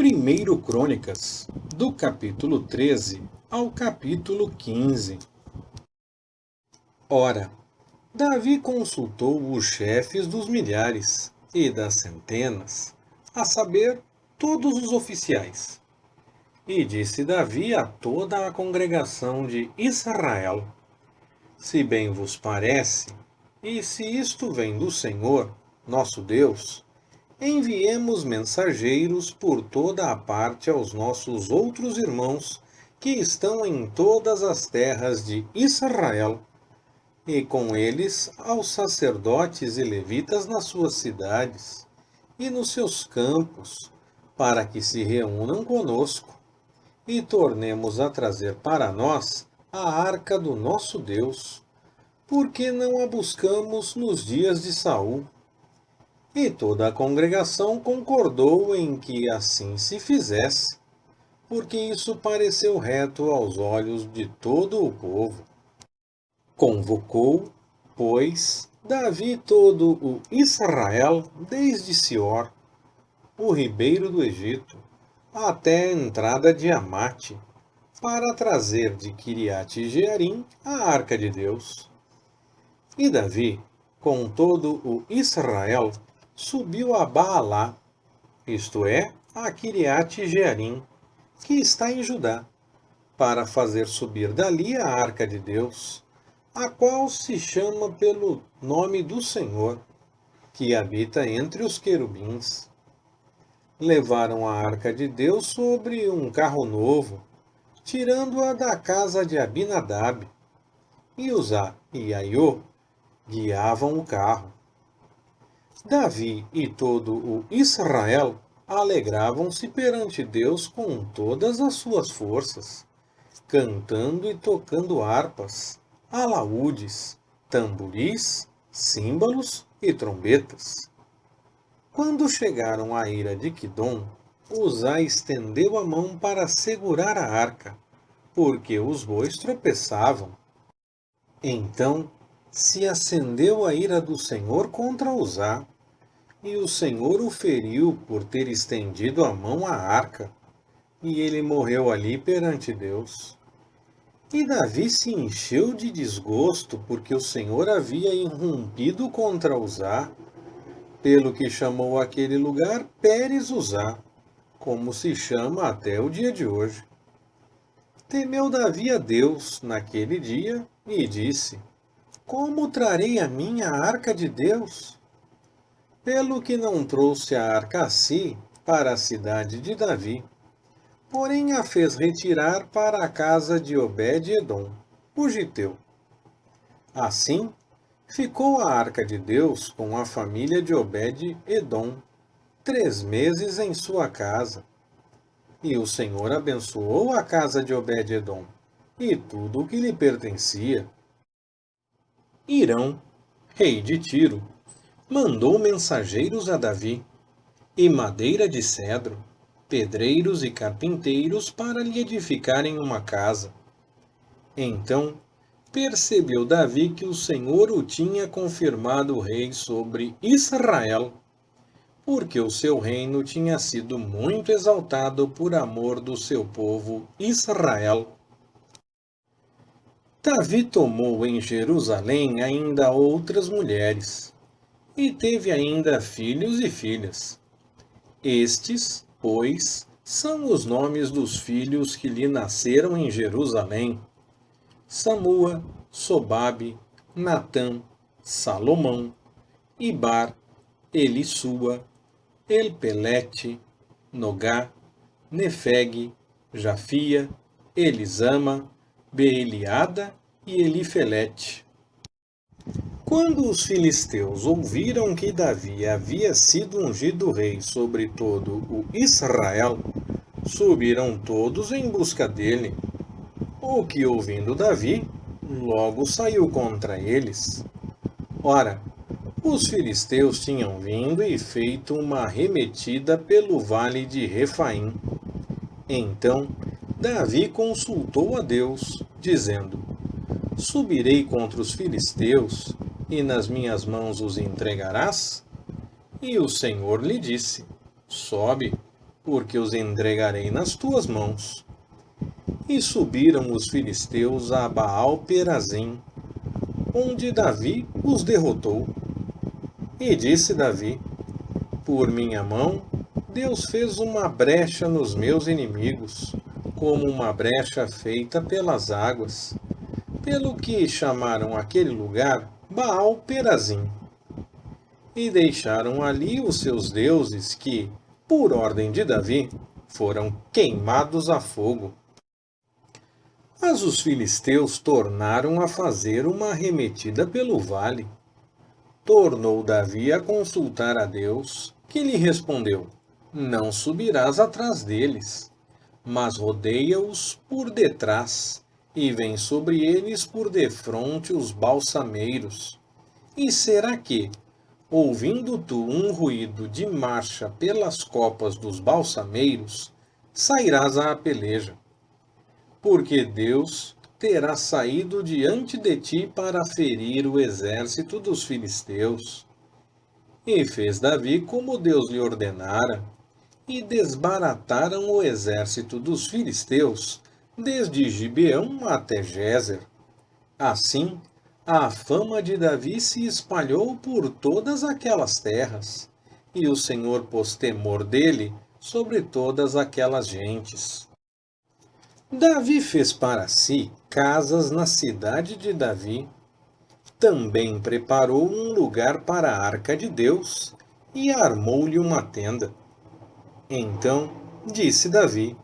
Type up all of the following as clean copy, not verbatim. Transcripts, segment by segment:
1 Crônicas, do capítulo 13 ao capítulo 15. Ora, Davi consultou os chefes dos milhares e das centenas, a saber, todos os oficiais. E disse Davi a toda a congregação de Israel: Se bem vos parece, e se isto vem do Senhor, nosso Deus, enviemos mensageiros por toda a parte aos nossos outros irmãos que estão em todas as terras de Israel, e com eles aos sacerdotes e levitas nas suas cidades e nos seus campos, para que se reúnam conosco, e tornemos a trazer para nós a arca do nosso Deus, porque não a buscamos nos dias de Saul. E toda a congregação concordou em que assim se fizesse, porque isso pareceu reto aos olhos de todo o povo. Convocou, pois, Davi todo o Israel, desde Sior, o ribeiro do Egito, até a entrada de Amate, para trazer de Quiriate-Jearim a arca de Deus. E Davi, com todo o Israel, subiu a Baalá, isto é, a Quiriate-Jearim, que está em Judá, para fazer subir dali a arca de Deus, a qual se chama pelo nome do Senhor, que habita entre os querubins. Levaram a arca de Deus sobre um carro novo, tirando-a da casa de Abinadab, e Uzá e Aiô guiavam o carro. Davi e todo o Israel alegravam-se perante Deus com todas as suas forças, cantando e tocando harpas, alaúdes, tamboris, símbalos e trombetas. Quando chegaram à ira de Quidom, Uzá estendeu a mão para segurar a arca, porque os bois tropeçavam. Então se acendeu a ira do Senhor contra Uzá, e o Senhor o feriu por ter estendido a mão à arca, e ele morreu ali perante Deus. E Davi se encheu de desgosto, porque o Senhor havia irrompido contra Uzá, pelo que chamou aquele lugar Pérez-Uzá, como se chama até o dia de hoje. Temeu Davi a Deus naquele dia e disse: Como trarei a minha arca de Deus? Pelo que não trouxe a arca a si para a cidade de Davi, porém a fez retirar para a casa de Obed-edom, o giteu. Assim, ficou a arca de Deus com a família de Obed-edom 3 meses em sua casa. E o Senhor abençoou a casa de Obed-edom e tudo o que lhe pertencia. Hirão, rei de Tiro, mandou mensageiros a Davi, e madeira de cedro, pedreiros e carpinteiros para lhe edificarem uma casa. Então percebeu Davi que o Senhor o tinha confirmado rei sobre Israel, porque o seu reino tinha sido muito exaltado por amor do seu povo Israel. Davi tomou em Jerusalém ainda outras mulheres, e teve ainda filhos e filhas. Estes, pois, são os nomes dos filhos que lhe nasceram em Jerusalém: Samua, Sobabe, Natã, Salomão, Ibar, Elissua, Elpelete, Nogá, Nefeg, Jafia, Elisama, Beeliada e Elifelete. Quando os filisteus ouviram que Davi havia sido ungido rei sobre todo o Israel, subiram todos em busca dele, o que, ouvindo Davi, logo saiu contra eles. Ora, os filisteus tinham vindo e feito uma arremetida pelo vale de Refaim. Então Davi consultou a Deus, dizendo: Subirei contra os filisteus, e nas minhas mãos os entregarás? E o Senhor lhe disse: Sobe. porque os entregarei nas tuas mãos. E subiram os filisteus a Baal-Perazim, onde Davi os derrotou. E disse Davi: Por minha mão, Deus fez uma brecha nos meus inimigos, como uma brecha feita pelas águas, pelo que chamaram aquele lugar Baal-Perazim. E deixaram ali os seus deuses que, por ordem de Davi, foram queimados a fogo. Mas os filisteus tornaram a fazer uma arremetida pelo vale. Tornou Davi a consultar a Deus, que lhe respondeu: Não subirás atrás deles, mas rodeia-os por detrás, e vem sobre eles por defronte os balsameiros. E será que, ouvindo tu um ruído de marcha pelas copas dos balsameiros, sairás à peleja? Porque Deus terá saído diante de ti para ferir o exército dos filisteus. E fez Davi como Deus lhe ordenara, e desbarataram o exército dos filisteus, desde Gibeão até Gézer. Assim, a fama de Davi se espalhou por todas aquelas terras, e o Senhor pôs temor dele sobre todas aquelas gentes. Davi fez para si casas na cidade de Davi. Também preparou um lugar para a arca de Deus e armou-lhe uma tenda. Então disse Davi: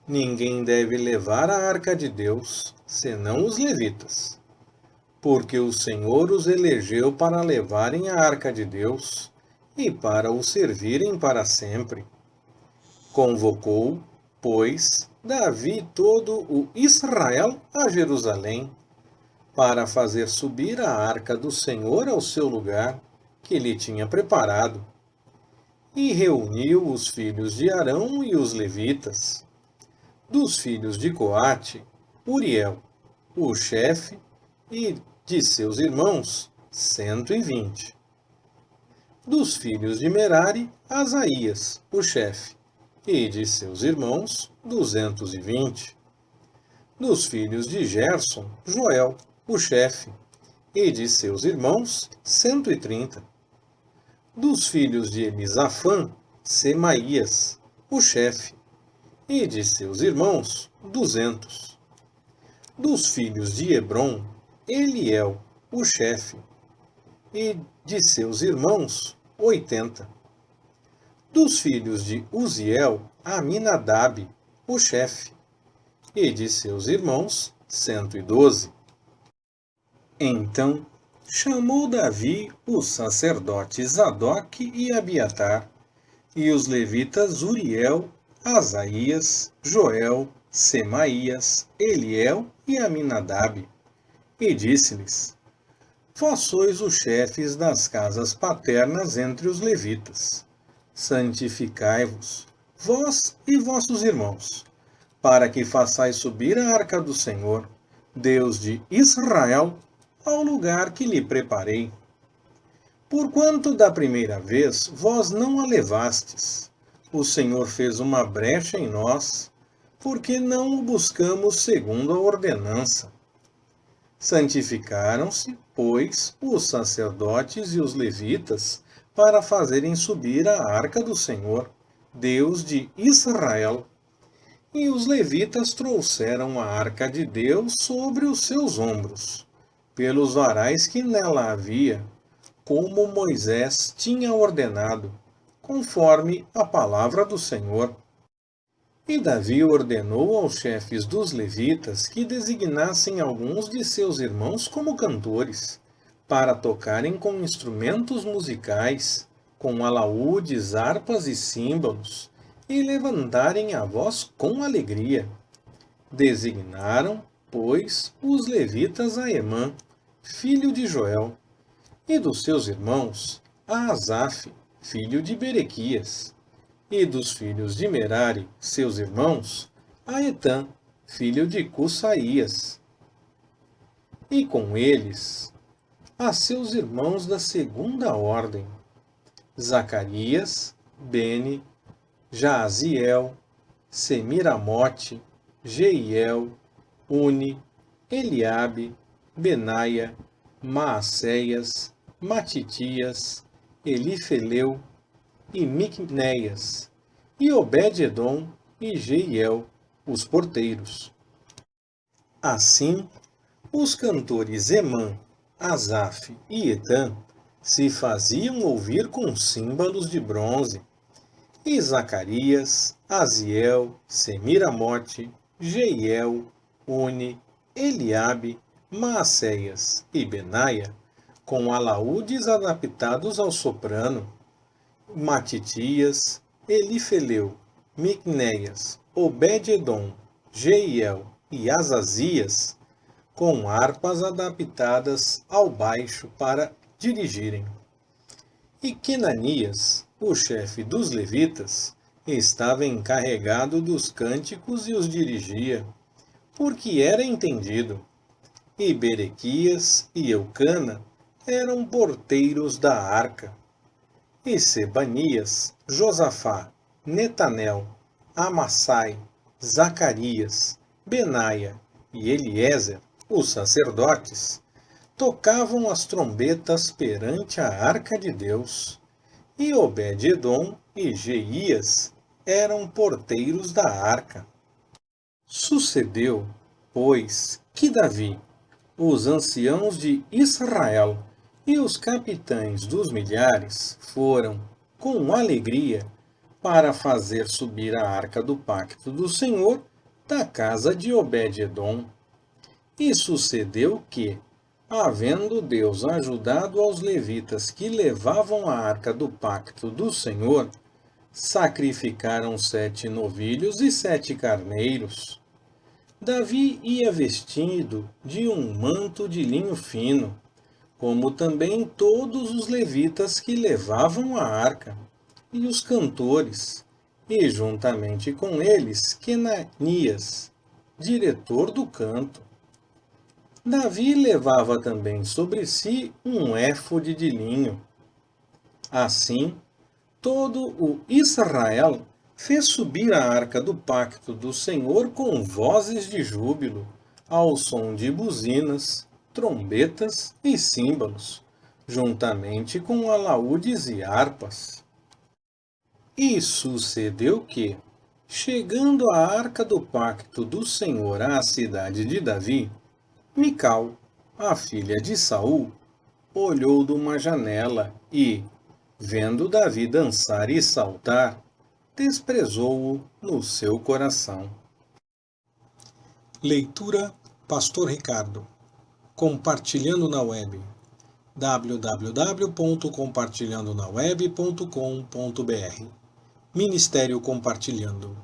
Ninguém deve levar a arca de Deus, senão os levitas, porque o Senhor os elegeu para levarem a arca de Deus e para o servirem para sempre. Convocou, pois, Davi todo o Israel a Jerusalém, para fazer subir a arca do Senhor ao seu lugar, que lhe tinha preparado. E reuniu os filhos de Arão e os levitas. Dos filhos de Coate, Uriel, o chefe, e de seus irmãos, 120. Dos filhos de Merari, Asaías, o chefe, e de seus irmãos, 220. Dos filhos de Gerson, Joel, o chefe, e de seus irmãos, 130. Dos filhos de Elisafã, Semaías, o chefe, e de seus irmãos, 200. Dos filhos de Hebron, Eliel, o chefe, e de seus irmãos, 80. Dos filhos de Uziel, Aminadab, o chefe, e de seus irmãos, 112. Então chamou Davi os sacerdotes Zadoque e Abiatar, e os levitas Uriel, Asaías, Joel, Semaías, Eliel e Aminadab, e disse-lhes: Vós sois os chefes das casas paternas entre os levitas. Santificai-vos, vós e vossos irmãos, para que façais subir a arca do Senhor, Deus de Israel, ao lugar que lhe preparei. Porquanto da primeira vez vós não a levastes, o Senhor fez uma brecha em nós, porque não o buscamos segundo a ordenança. Santificaram-se, pois, os sacerdotes e os levitas para fazerem subir a arca do Senhor, Deus de Israel. E os levitas trouxeram a arca de Deus sobre os seus ombros, pelos varais que nela havia, como Moisés tinha ordenado, conforme a palavra do Senhor. E Davi ordenou aos chefes dos levitas que designassem alguns de seus irmãos como cantores, para tocarem com instrumentos musicais, com alaúdes, harpas e símbolos, e levantarem a voz com alegria. Designaram, pois, os levitas a Emã, filho de Joel, e dos seus irmãos a Asaf, filho de Berequias, e dos filhos de Merari, seus irmãos, a Etã, filho de Cusaías. E com eles, a seus irmãos da segunda ordem, Zacarias, Bene, Jaaziel, Semiramote, Jeiel, Uni, Eliabe, Benaia, Maacéias, Matitias, Elifeleu e Miqunéias, e Obed-edom e Jeiel, os porteiros. Assim, os cantores Emã, Asaf e Etã se faziam ouvir com símbolos de bronze, e Zacarias, Aziel, Semiramote, Jeiel, Uni, Eliabe, Maacéias e Benaia, com alaúdes adaptados ao soprano, Matitias, Elifeleu, Miqunéias, Obed-edom, Jeiel e Azazias, com harpas adaptadas ao baixo para dirigirem. E Quenanias, o chefe dos levitas, estava encarregado dos cânticos e os dirigia, porque era entendido. E Berequias e Eucana eram porteiros da arca. E Sebanias, Josafá, Netanel, Amassai, Zacarias, Benaia e Eliezer, os sacerdotes, tocavam as trombetas perante a arca de Deus. E Obed-edom e Jeías eram porteiros da arca. Sucedeu, pois, que Davi, os anciãos de Israel e os capitães dos milhares foram, com alegria, para fazer subir a arca do pacto do Senhor da casa de Obed-edom. E sucedeu que, havendo Deus ajudado aos levitas que levavam a arca do pacto do Senhor, sacrificaram 7 novilhos e 7 carneiros. Davi ia vestido de um manto de linho fino, como também todos os levitas que levavam a arca, e os cantores, e juntamente com eles Quenanias, diretor do canto. Davi levava também sobre si um éfode de linho. Assim, todo o Israel fez subir a arca do pacto do Senhor com vozes de júbilo, ao som de buzinas, trombetas e símbolos, juntamente com alaúdes e harpas. E sucedeu que, chegando a arca do pacto do Senhor à cidade de Davi, Mical, a filha de Saul, olhou de uma janela e, vendo Davi dançar e saltar, desprezou-o no seu coração. Leitura Pastor Ricardo. Compartilhando na web. www.compartilhandonaweb.com.br Ministério Compartilhando.